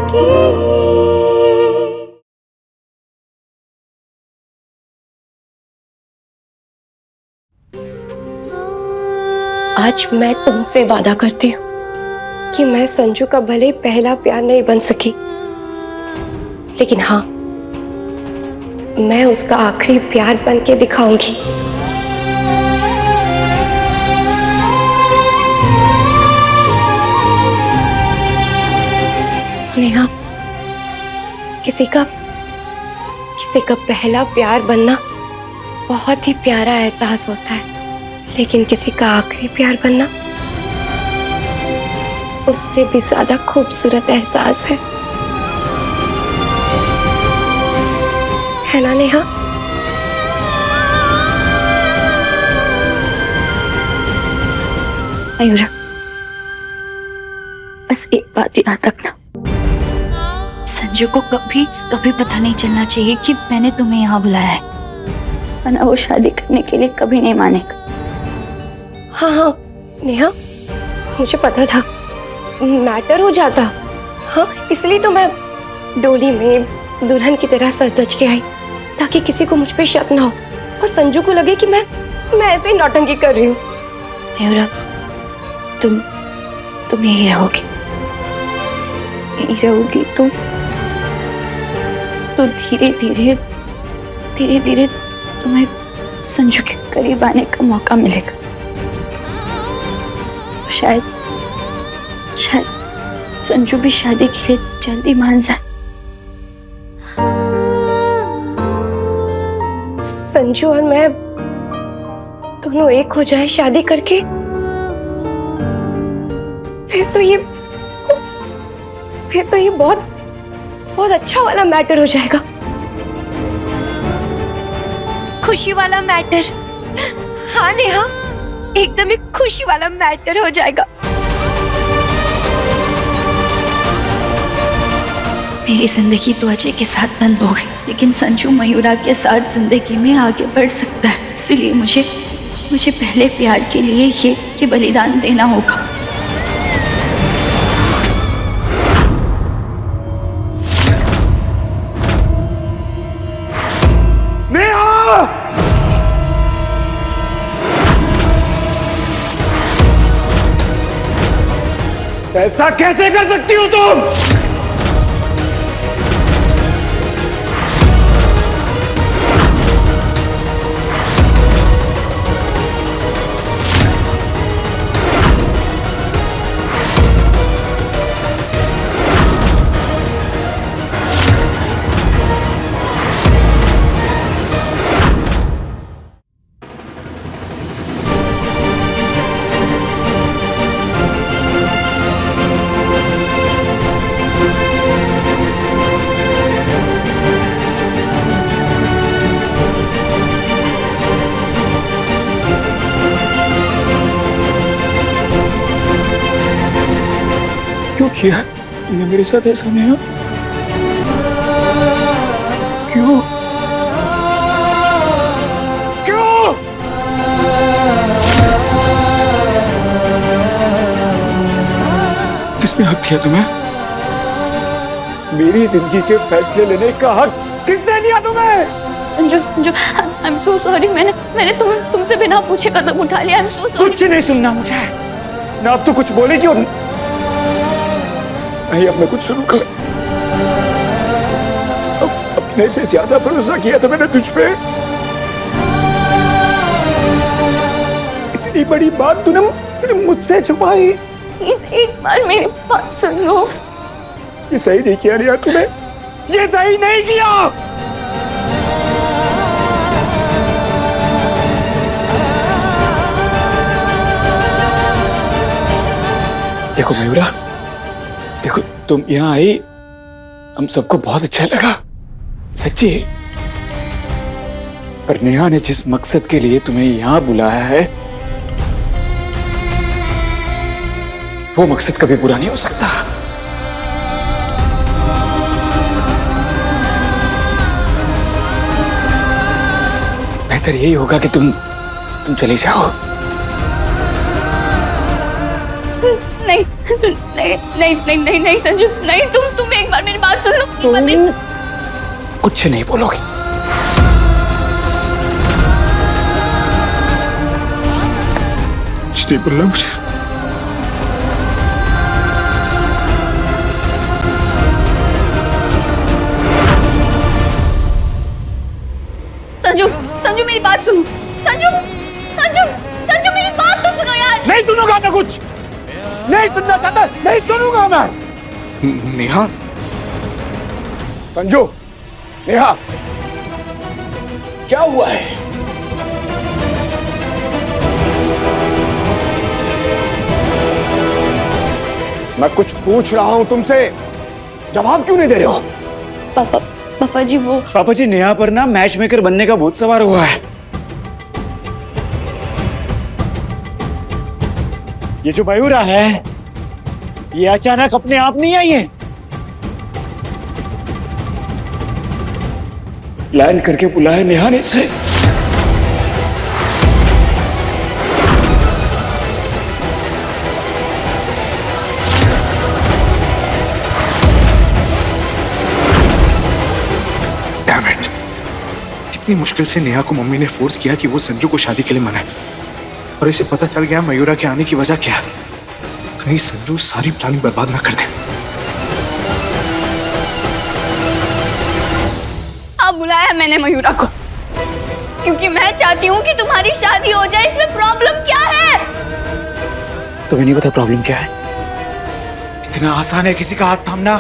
आज मैं तुमसे वादा करती हूँ कि मैं संजू का भले पहला प्यार नहीं बन सकी, लेकिन हाँ, मैं उसका आखिरी प्यार बन के दिखाऊंगी। नेहा, किसी का पहला प्यार बनना बहुत ही प्यारा एहसास होता है, लेकिन किसी का आखिरी प्यार बनना उससे भी ज्यादा खूबसूरत एहसास है ना नेहा? मयूरा, बस एक बात याद रखना, संजू को कभी कभी पता नहीं चलना चाहिए कि मैंने तुम्हें यहाँ बुलाया है, वरना वो शादी करने के लिए कभी नहीं मानेगा। हाँ हाँ नेहा, मुझे पता था मैटर हो जाता। हाँ, इसलिए तो मैं डोली में दुल्हन की तरह सज धज के आई, ताकि किसी को मुझ पे शक ना हो और संजू को लगे कि मैं ऐसे ही नौटंकी कर रही हूँ। मयूरा, तुम यही रहोगी, तो धीरे धीरे तुम्हें संजू के करीब आने का मौका मिलेगा। शायद संजू भी शादी के लिए जल्दी मान जाए। संजू और मैं दोनों एक हो जाए शादी करके, फिर तो ये बहुत अच्छा वाला मैटर हो जाएगा, खुशी वाला मैटर। हाँ नेहा, एकदम एक खुशी वाला मैटर हो जाएगा। मेरी जिंदगी तो अजय के साथ बंद हो गई, लेकिन संजू मयूरा के साथ जिंदगी में आगे बढ़ सकता है, इसलिए मुझे पहले प्यार के लिए ये बलिदान देना होगा। ऐसा कैसे कर सकती हो तुम? क्यों किया तुमने मेरे साथ ऐसा? नेहा, क्यों? किसने हक दिया तुम्हें? मेरी जिंदगी के फैसले लेने का हक किसने दिया तुम्हें? Sanju, I am so sorry, मैंने तुमसे बिना पूछे कदम उठा लिया। कुछ नहीं सुनना मुझे, ना अब तो कुछ बोलेगी और नहीं अब मैं कुछ शुरू कर। अपने से ज्यादा भरोसा किया था मैंने तुझ पे। इतनी बड़ी बात तूने मुझसे छुपाई। प्लीज एक बार मेरी बात सुन लो। ये सही नहीं किया रिया तूने, ये सही नहीं किया। देखो मयूरा, देखो तुम यहाँ आई, हम सबको बहुत अच्छा लगा, सच्ची। पर नेहा ने जिस मकसद के लिए तुम्हें यहाँ बुलाया है, वो मकसद कभी बुरा नहीं हो सकता। बेहतर यही होगा कि तुम चली जाओ। नहीं नहीं नहीं नहीं नहीं नहीं संजू, नहीं, तुम एक बार मेरी बात सुन लो। तुम कुछ नहीं बोलोगी। कुछ नहीं बोलना मुझे। संजू, संजू मेरी बात सुनो। संजू, संजू, संजू मेरी बात तो सुनो यार। नहीं सुनूंगा मैं, कुछ नहीं सुनना चाहता, नहीं सुनूंगा मैं। नेहा, संजू, नेहा, क्या हुआ है? मैं कुछ पूछ रहा हूं तुमसे, जवाब क्यों नहीं दे रहे हो? पापा जी वो पापा जी, नेहा पर ना मैच मेकर बनने का भूत सवार हुआ है। ये जो मयूरा है, ये अचानक अपने आप नहीं आई है। प्लान करके बुलाया नेहा ने इसे। Damn it! कितनी मुश्किल से नेहा को मम्मी ने फोर्स किया कि वो संजू को शादी के लिए मनाए, और इसे पता चल गया मयूरा के आने की वजह क्या है। कहीं संजू सारी प्लानिंग बर्बाद ना कर दे। हाँ, बुलाया मैंने मयूरा को क्योंकि मैं चाहती हूँ कि तुम्हारी शादी हो जाए। इसमें प्रॉब्लम क्या है? तुम्हें नहीं पता प्रॉब्लम क्या है? इतना आसान है किसी का हाथ थामना?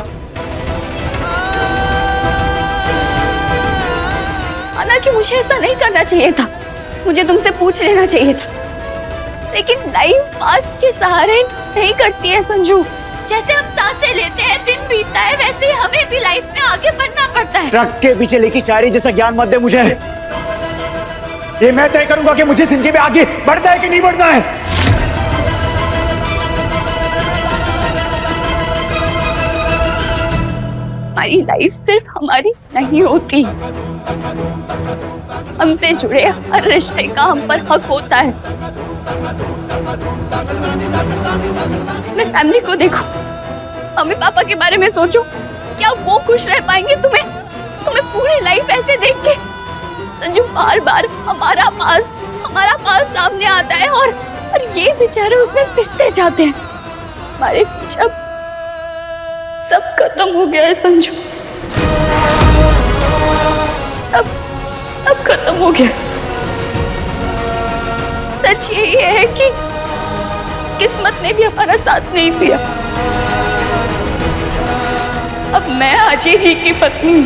हालांकि मुझे ऐसा नहीं करना चाहिए था, मुझे तुमसे पूछ लेना चाहिए था, लेकिन लाइफ पास्ट के सहारे नहीं करती है संजू। जैसे हम सांसें लेते हैं, दिन बीतता है, वैसे ही हमें भी लाइफ में आगे बढ़ना पड़ता है। ट्रक के पीछे लेकी शायरी जैसा ज्ञान मत दे मुझे। ये मैं तय करूंगा कि मुझे जिंदगी में आगे बढ़ना है कि नहीं बढ़ना है। हमारी लाइफ सिर्फ हमारी नहीं होती, हमसे जुड़े हर रिश्ते का हम पर हक होता है। अपने फैमिली को देखो, मम्मी पापा के बारे में सोचो, क्या वो खुश रह पाएंगे तुम्हें पूरी लाइफ ऐसे देख के? संजू, बार बार हमारा पास्ट सामने आता है और ये बेचारे उसमें पिसते जाते हैं। हमारे पीछे सब खत्म हो गया है संजू, अब खत्म हो गया। सच यही है कि किस्मत ने भी हमारा साथ नहीं दिया। अब मैं अजय जी की पत्नी हूं।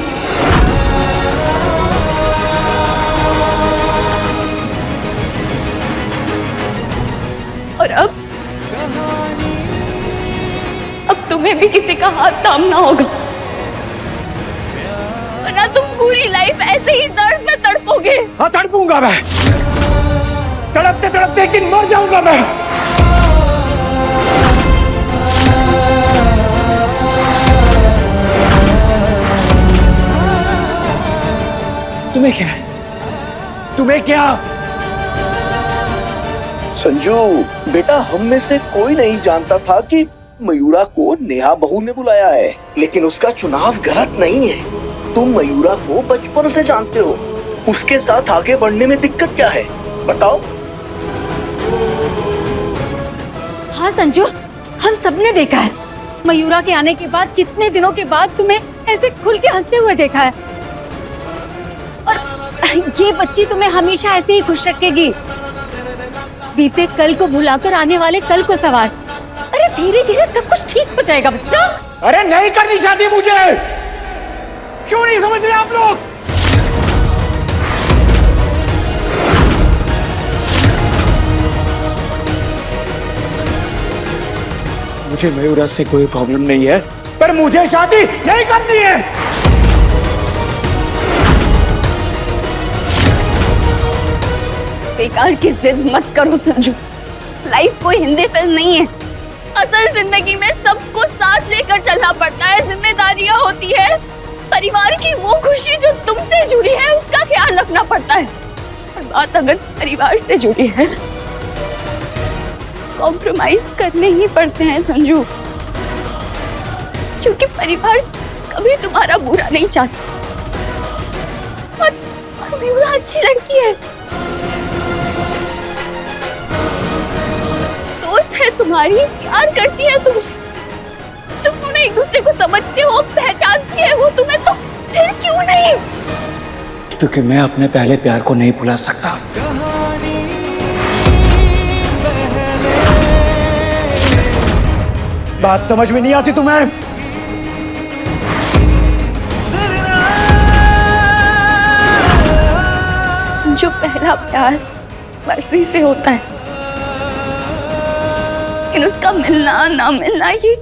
और अब तुम्हें भी किसी का हाथ थामना होगा, वरना तुम पूरी लाइफ ऐसे ही दर्द में तड़पोगे। हाँ, तड़पूंगा मैं, तड़पते तड़पते एक दिन मर जाऊंगा मैं। तुम्हें क्या है? तुम्हें क्या? संजू बेटा, हम में से कोई नहीं जानता था कि मयूरा को नेहा बहू ने बुलाया है, लेकिन उसका चुनाव गलत नहीं है। तुम मयूरा को बचपन से जानते हो, उसके साथ आगे बढ़ने में दिक्कत क्या है बताओ? हाँ संजू, हम सबने देखा है, मयूरा के आने के बाद कितने दिनों के बाद तुम्हें ऐसे खुल के हंसते हुए देखा है, और ये बच्ची तुम्हें हमेशा ऐसे ही खुश रखेगी। बीते कल को भुलाकर आने वाले कल को सवार। अरे धीरे धीरे सब कुछ ठीक हो जाएगा बच्चा। अरे नहीं करनी शादी मुझे, क्यों नहीं समझ रहे आप लोग? मुझे मयूरा से कोई प्रॉब्लम नहीं है, पर मुझे शादी नहीं करनी है। बेकार की जिद मत करो संजू, लाइफ कोई हिंदी फिल्म नहीं है। असल जिंदगी में सबको साथ लेकर चलना पड़ता है, जिम्मेदारियां होती है, परिवार की वो खुशी जो तुमसे जुड़ी है उसका ख्याल रखना पड़ता है। और बात अगर परिवार से जुड़ी है कॉम्प्रोमाइज करने ही पड़ते हैं संजू, क्योंकि परिवार कभी तुम्हारा बुरा नहीं चाहता। और मयूरा अच्छी लड़की है, दोस्त है तुम्हारी, प्यार करती है तुमसे। तुम दोनों एक दूसरे को समझते हो, पहचानती है वो तुम्हें, तो फिर क्यों नहीं? क्योंकि मैं अपने पहले प्यार को नहीं भुला सकता। बात समझ में नहीं आती तुम्हें? जो पहला प्यार मर्जी से होता है, लेकिन उसका मिलना ना मिलना ये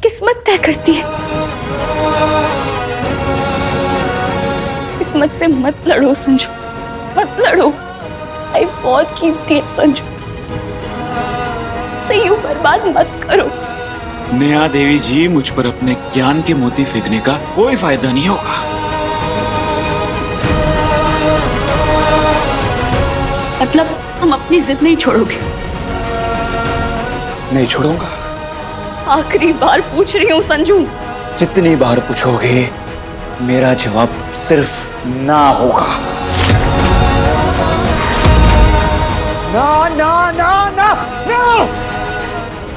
किस्मत तय करती है। किस्मत से मत लड़ो संजू, मत लड़ो। लाइफ बहुत कीमती है संजू, से यूं बर्बाद मत करो। नेहा देवी जी, मुझ पर अपने ज्ञान के मोती फेंकने का कोई फायदा नहीं होगा। मतलब तुम अपनी जिद नहीं छोड़ोगे? नहीं छोड़ूंगा। आखिरी बार पूछ रही हूँ संजू। जितनी बार पूछोगे मेरा जवाब सिर्फ ना होगा। ना ना ना ना ना,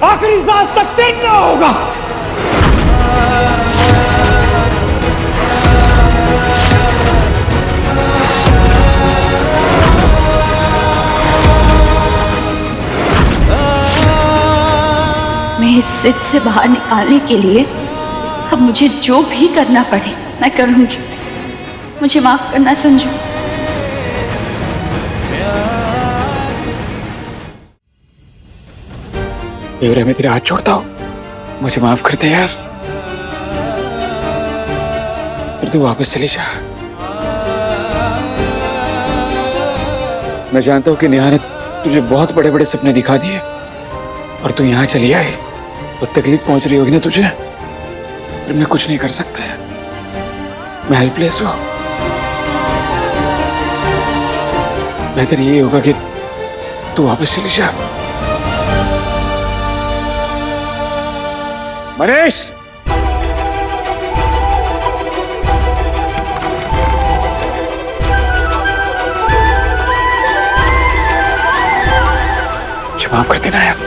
आखिरी सांस तक से ना होगा। मैं इस जिद से बाहर निकालने के लिए अब मुझे जो भी करना पड़े मैं करूंगी। मुझे माफ करना संजू। मैं तेरे हाथ छोड़ता हूँ, मुझे माफ कर दे यार। फिर तू वापस चली जा। मैं जानता हूँ कि नेहा ने तुझे बहुत बड़े बड़े सपने दिखा दिए और तू यहाँ चली आई। वो तकलीफ पहुंच रही होगी ना तुझे, पर मैं कुछ नहीं कर सकता यार। मैं हेल्पलेस हूँ। बेहतर ये होगा कि तू वापस चली जा। मनीष, मुझे माफ कर देना यार।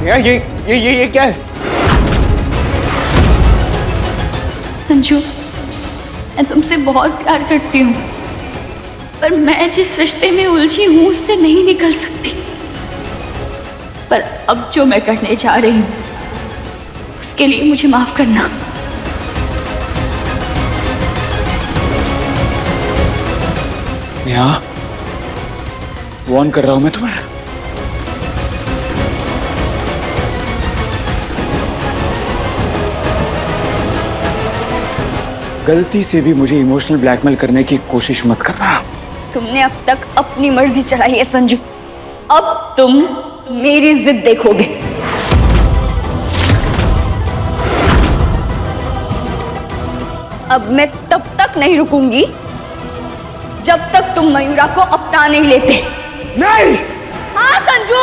यार ये क्या है? संजू, मैं तुमसे बहुत प्यार करती हूँ, पर मैं जिस रिश्ते में उलझी हूँ उससे नहीं निकल सकती। पर अब जो मैं करने जा रही हूँ उसके लिए मुझे माफ करना। नेहा, वार्न कर रहा हूं मैं तुम्हें। गलती से भी मुझे इमोशनल ब्लैकमेल करने की कोशिश मत करना। तुमने अब तक अपनी मर्जी चलाई है संजू, अब तुम मेरी जिद देखोगे। अब मैं तब तक नहीं रुकूंगी जब तक तुम मयूरा को अपना नहीं लेते। नहीं! हाँ संजू,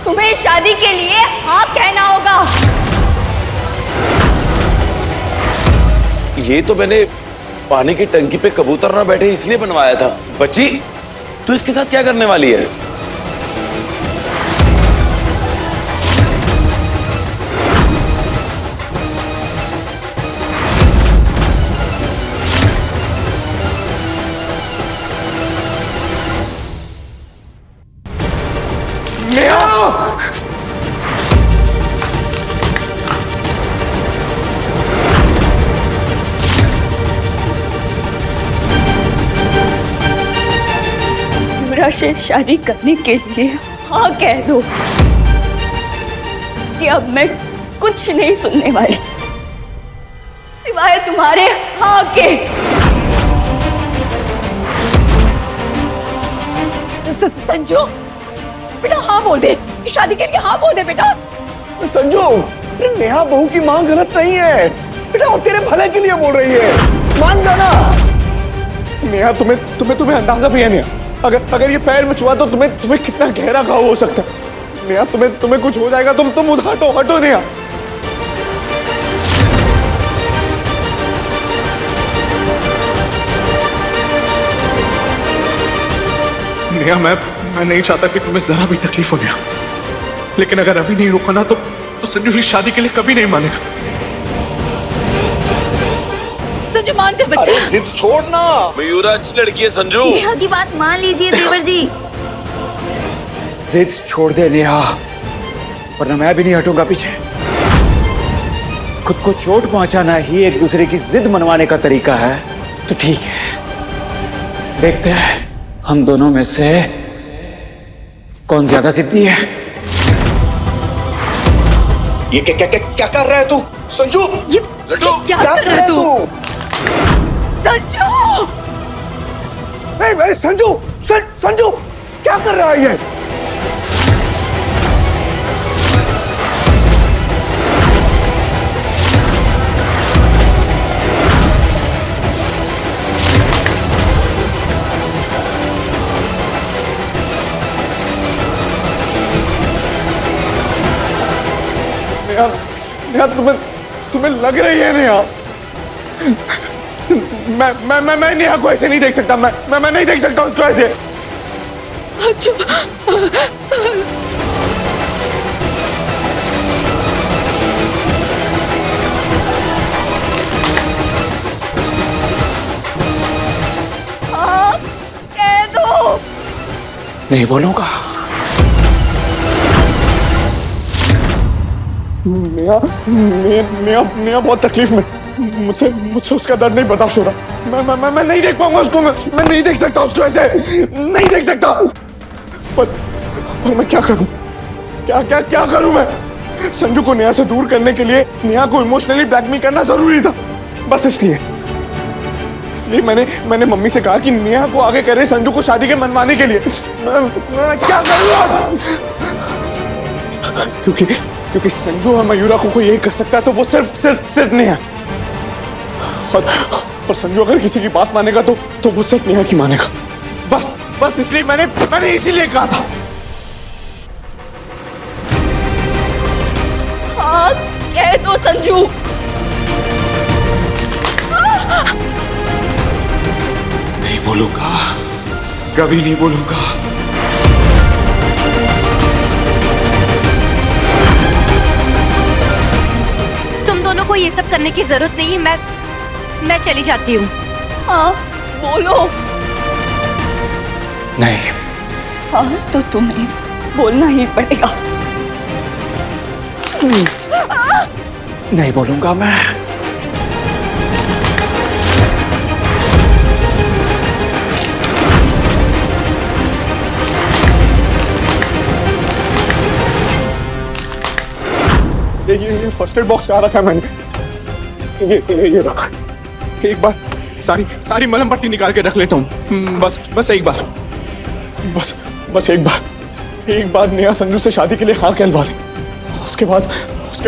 तुम्हें शादी के लिए हाँ कहना होगा। ये तो मैंने पानी की टंकी पे कबूतर ना बैठे इसलिए बनवाया था। बच्ची, तू इसके साथ क्या करने वाली है? युवराज से शादी करने के लिए हाँ कह दो कि अब मैं कुछ नहीं सुनने वाली सिवाय तुम्हारे हाँ के। संजू बेटा हाँ बोल दे, शादी के लिए हाँ बोल दे बेटा। संजू, नेहा बहू की मां गलत नहीं है बेटा, वो तेरे भले के लिए बोल रही है, मान जाना। नेहा तुम्हें अंदाजा भी है नेहा, अगर ये पैर में छुआ तो तुम्हें कितना गहरा घाव हो सकता है। नेहा तुम्हें कुछ हो जाएगा, तुम उधर हटो नेहा। नेहा, मैं नहीं चाहता कि तुम्हें जरा भी तकलीफ हो नेहा, लेकिन अगर अभी नहीं रुका ना तो संजू इस शादी के लिए कभी नहीं मानेगा। संजू मान जा बच्चा। जिद छोड़ना। मयूरा अच्छी लड़की है संजू। नेहा की बात मान लीजिए देवर जी। जिद छोड़ दे नेहा, वरना मैं भी नहीं हटूंगा पीछे। खुद को चोट पहुंचाना ही एक दूसरे की जिद मनवाने का तरीका है तो ठीक है, देखते हैं हम दोनों में से कौन ज्यादा जिद्दी है। ये क्या कर रहा है तू संजू? ये क्या कर रहा है तू? संजू! नहीं संजू, संजू क्या कर रहा है ये? नेहा तुम्हें लग रही है नेहा। मैं नेहा को ऐसे नहीं देख सकता, मैं नहीं देख सकता उसको ऐसे। कह दो। नहीं बोलूंगा। नेहा बहुत तकलीफ में, मुझसे उसका दर्द नहीं बर्दाश्त हो रहा। मैं नहीं देख पाऊंगा उसको, मैं नहीं देख सकता उसको ऐसे, नहीं देख सकता। पर मैं क्या करूं? क्या करूं मैं? संजू को नेहा से दूर करने के लिए नेहा को इमोशनली ब्लैकमेल करना जरूरी था, बस इसलिए मैंने मम्मी से कहा कि नेहा को आगे करे संजू को शादी के मनवाने के लिए। मैं क्या करूं? क्योंकि संजू और मयूरा को कोई यही कर सकता है तो वो सिर्फ नेहा। और संजू अगर किसी की बात मानेगा तो वो सिर्फ नेहा की मानेगा। बस इसलिए मैंने इसीलिए कहा था। हाँ कह दो संजू। नहीं बोलूंगा, कभी नहीं बोलूंगा। तुम दोनों को ये सब करने की जरूरत नहीं है, मैं चली जाती हूँ। हाँ बोलो। नहीं। हाँ तो तुम्हें बोलना ही पड़ेगा। नहीं बोलूंगा मैं। ये फर्स्ट एड बॉक्स कहाँ रखा है मैंने? ये रखा। एक बार सारी मलहम पट्टी निकाल के रख लेता हूँ। बस एक बार, बस एक बार नेहा संजू से शादी के लिए हाँ कहलवा ले। उसके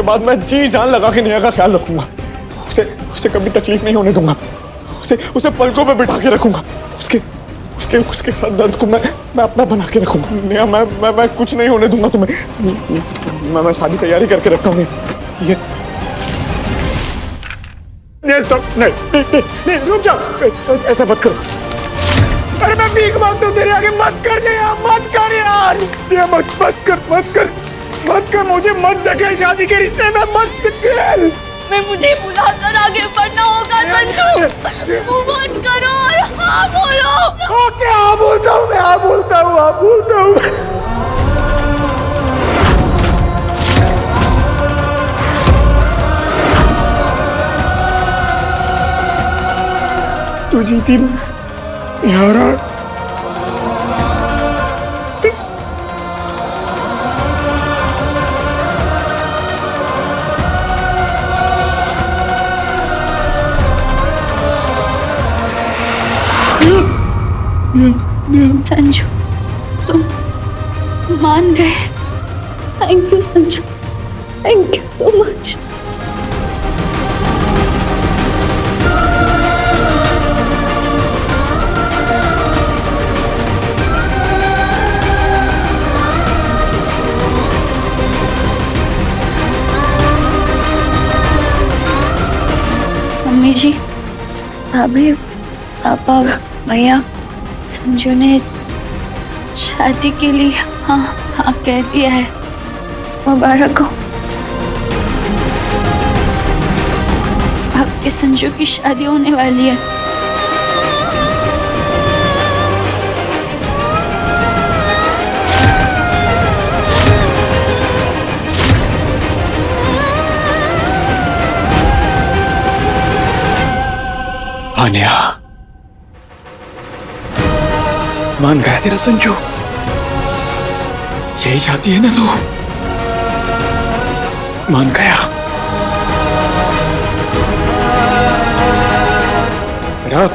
बाद मैं जी जान लगा के नेहा का ख्याल रखूंगा। उसे कभी तकलीफ नहीं होने दूंगा। उसे पलकों पे बिठा के रखूंगा। उसके हर दर्द को मैं अपना बना के रखूंगा। नेहा मैं कुछ नहीं होने दूंगा तुम्हें। मैं सारी तैयारी करके रखता हूँ। नेहा स्टॉप, नहीं नहीं नहीं, नहीं रुक जा, ऐसा मत करो। अरे मैं भीख मांगता हूँ तेरे आगे, मत कर नेहा, मत कर यार, नेहा मत मत कर मत कर मत कर, मुझे मत धकेल शादी के रिश्ते में, मत धकेल। मैं मुझे बुलाकर आगे बढ़ना होगा संजू, मूव ऑन करो और हाँ बोलो। ओके, हाँ बोलता हूँ मैं, हाँ बोलता हूँ, हाँ बोलता हूँ। तू जीती यार, संजू तुम मान गए, thank you Sanju, thank you so much. Mummy ji, भाभी, पापा, भैया, संजू ने शादी के लिए हाँ हाँ कह दिया है। मुबारक हो, आपके संजू की शादी होने वाली है। हाँ नेहा, मान गया तेरा संजू, यही चाहती है ना तू, मान गया। अब